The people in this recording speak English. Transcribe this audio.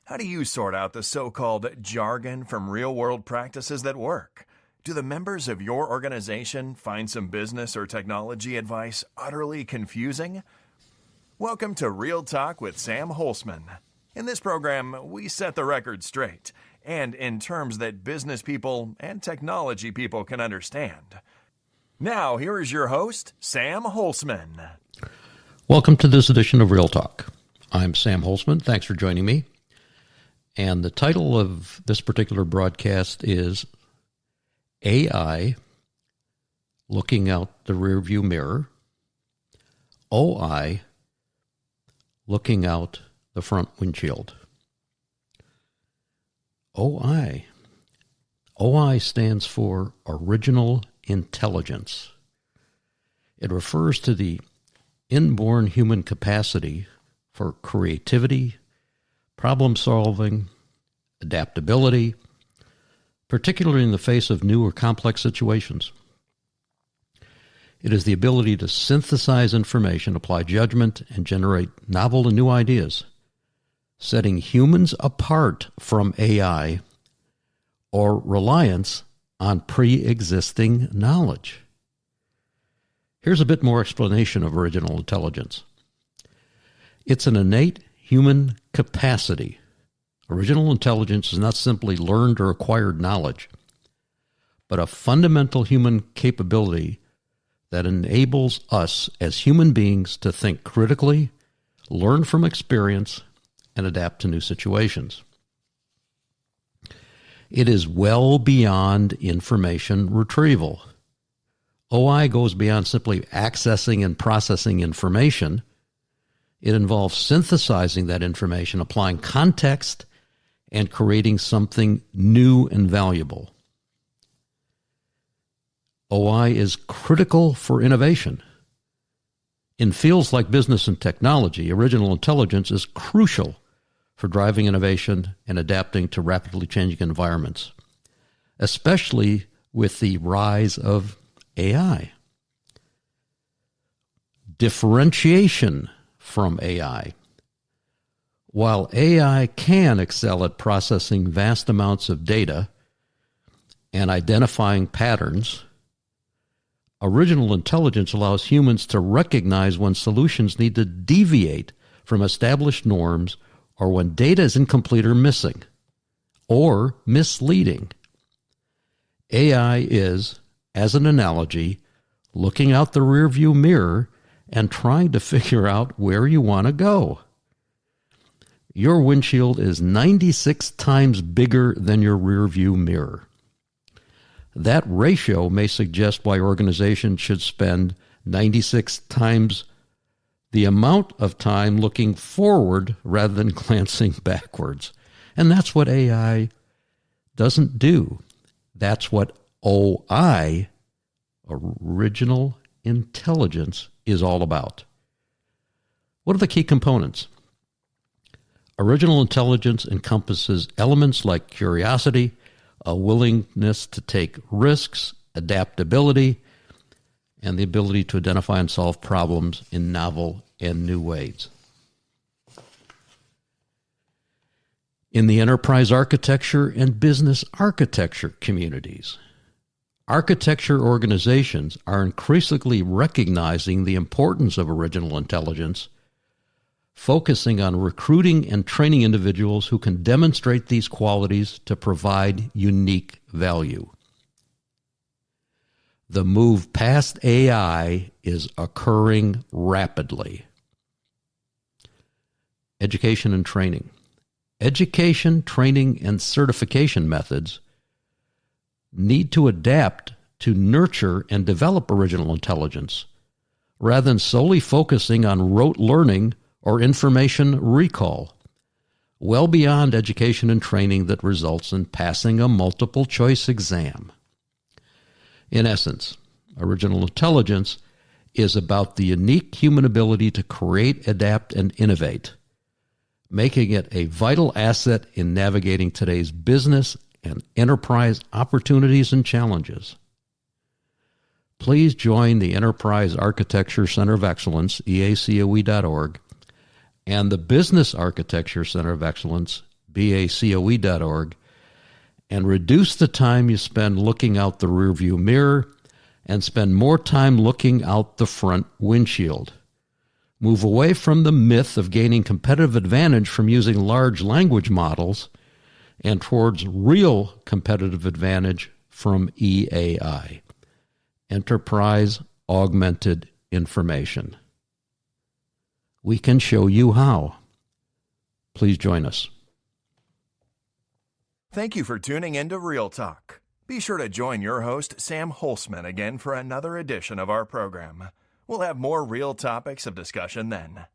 How do you sort out the so-called jargon from real-world practices that work? Do the members of your organization find some business or technology advice utterly confusing? Welcome to Real Talk with Sam Holcman. In this program, we set the record straight, and in terms that business people and technology people can understand. Now, here is your host, Sam Holcman. Welcome to this edition of Real Talk. I'm Sam Holcman. Thanks for joining me. And the title of this particular broadcast is AI Looking Out the Rearview Mirror, OI Looking Out the Front Windshield. OI. OI stands for Original Intelligence. It refers to the inborn human capacity for creativity, problem solving, adaptability, particularly in the face of new or complex situations. It is the ability to synthesize information, apply judgment, and generate novel and new ideas, setting humans apart from AI or reliance on pre-existing knowledge. Here's a bit more explanation of original intelligence. It's an innate human capacity. Original intelligence is not simply learned or acquired knowledge, but a fundamental human capability that enables us as human beings to think critically, learn from experience, and adapt to new situations. It is well beyond information retrieval. OI goes beyond simply accessing and processing information. It involves synthesizing that information, applying context, and creating something new and valuable. OI is critical for innovation. In fields like business and technology, original intelligence is crucial for driving innovation and adapting to rapidly changing environments, especially with the rise of AI. Differentiation from AI. While AI can excel at processing vast amounts of data and identifying patterns, original intelligence allows humans to recognize when solutions need to deviate from established norms or when data is incomplete or missing or misleading. AI is, as an analogy, looking out the rearview mirror and trying to figure out where you want to go. Your windshield is 96 times bigger than your rearview mirror. That ratio may suggest why organizations should spend 96 times the amount of time looking forward rather than glancing backwards. And that's what AI doesn't do. That's what OI, original intelligence, is all about. What are the key components? Original intelligence encompasses elements like curiosity, a willingness to take risks, adaptability, and the ability to identify and solve problems in novel and new ways. In the enterprise architecture and business architecture communities, architecture organizations are increasingly recognizing the importance of original intelligence, focusing on recruiting and training individuals who can demonstrate these qualities to provide unique value. The move past AI is occurring rapidly. Education and training. Education, training, and certification methods need to adapt to nurture and develop original intelligence, rather than solely focusing on rote learning or information recall, well beyond education and training that results in passing a multiple-choice exam. In essence, original intelligence is about the unique human ability to create, adapt, and innovate, making it a vital asset in navigating today's business and enterprise opportunities and challenges. Please join the Enterprise Architecture Center of Excellence, EACOE.org, and the Business Architecture Center of Excellence, BACOE.org, and reduce the time you spend looking out the rearview mirror and spend more time looking out the front windshield. Move away from the myth of gaining competitive advantage from using large language models and towards real competitive advantage from EAI, Enterprise Augmented Information. We can show you how. Please join us. Thank you for tuning in to Real Talk. Be sure to join your host, Sam Holcman, again for another edition of our program. We'll have more real topics of discussion then.